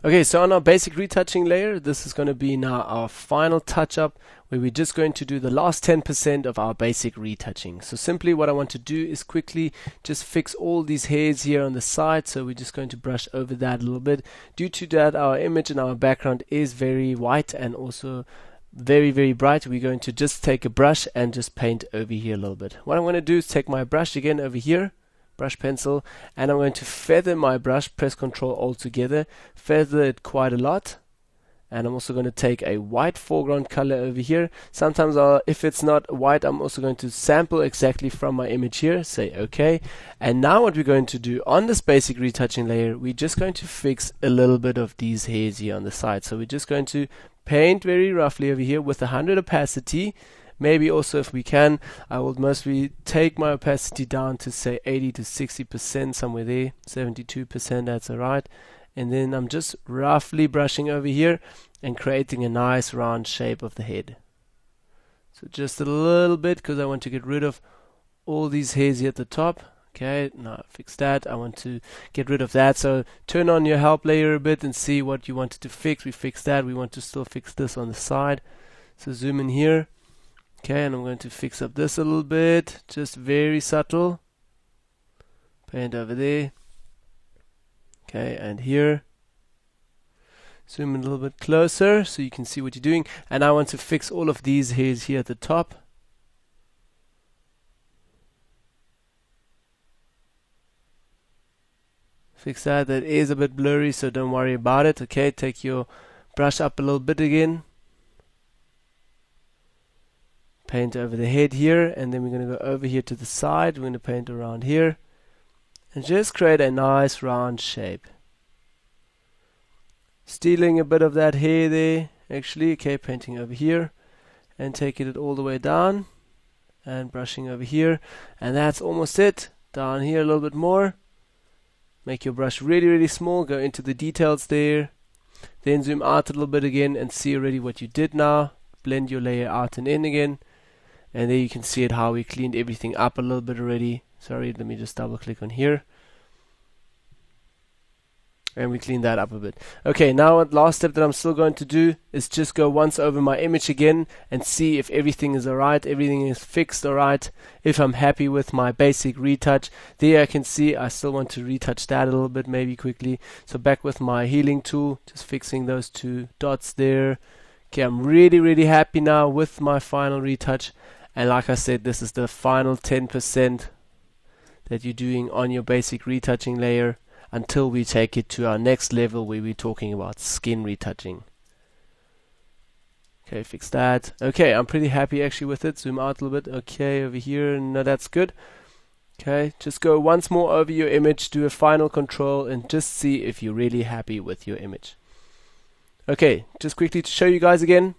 Okay, so on our basic retouching layer, this is going to be now our final touch up where we're just going to do the last 10% of our basic retouching. So simply what I want to do is quickly just fix all these hairs here on the side. So we're just going to brush over that a little bit. Due to that, our image and our background is very white and also very bright. We're going to just take a brush and just paint over here a little bit. What I'm going to do is take my brush again over here, brush pencil, and I'm going to feather my brush, press Ctrl Alt together, feather it quite a lot. And I'm also going to take a white foreground color over here. Sometimes if it's not white, I'm also going to sample exactly from my image here, say OK. And now what we're going to do on this basic retouching layer, we're just going to fix a little bit of these hairs here on the side. So we're just going to paint very roughly over here with 100 opacity. Maybe also, if we can, I will mostly take my opacity down to say 80 to 60%, somewhere there, 72%, that's alright. And then I'm just roughly brushing over here and creating a nice round shape of the head. So just a little bit, because I want to get rid of all these hairs here at the top. Okay, now fix that. I want to get rid of that. So turn on your help layer a bit and see what you wanted to fix. We fixed that. We want to still fix this on the side. So zoom in here. Okay, and I'm going to fix up this a little bit, just very subtle. Paint over there. Okay, and here. Zoom in a little bit closer so you can see what you're doing. And I want to fix all of these hairs here at the top. Fix that. That is a bit blurry, so don't worry about it. Okay, take your brush up a little bit again. Paint over the head here, and then we're going to go over here to the side. We're going to paint around here and just create a nice round shape, stealing a bit of that hair there actually. Okay, painting over here and taking it all the way down and brushing over here, and that's almost it. Down here a little bit more. Make your brush really small, go into the details there, then zoom out a little bit again and see already what you did now. Blend your layer out and in again. And there you can see it, how we cleaned everything up a little bit already. Sorry, let me just double click on here. And we cleaned that up a bit. Okay, now the last step that I'm still going to do is just go once over my image again and see if everything is alright, everything is fixed alright, if I'm happy with my basic retouch. There I can see I still want to retouch that a little bit, maybe quickly. So back with my healing tool, just fixing those two dots there. Okay, I'm really happy now with my final retouch. And like I said, this is the final 10% that you're doing on your basic retouching layer until we take it to our next level where we're talking about skin retouching. Okay, fix that. Okay, I'm pretty happy actually with it. Zoom out a little bit. Okay, over here. No, that's good. Okay, just go once more over your image, do a final control, and just see if you're really happy with your image. Okay, just quickly to show you guys again.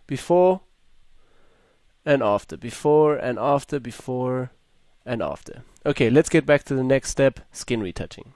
Before and after, before and after, before and after. Okay, let's get back to the next step, skin retouching.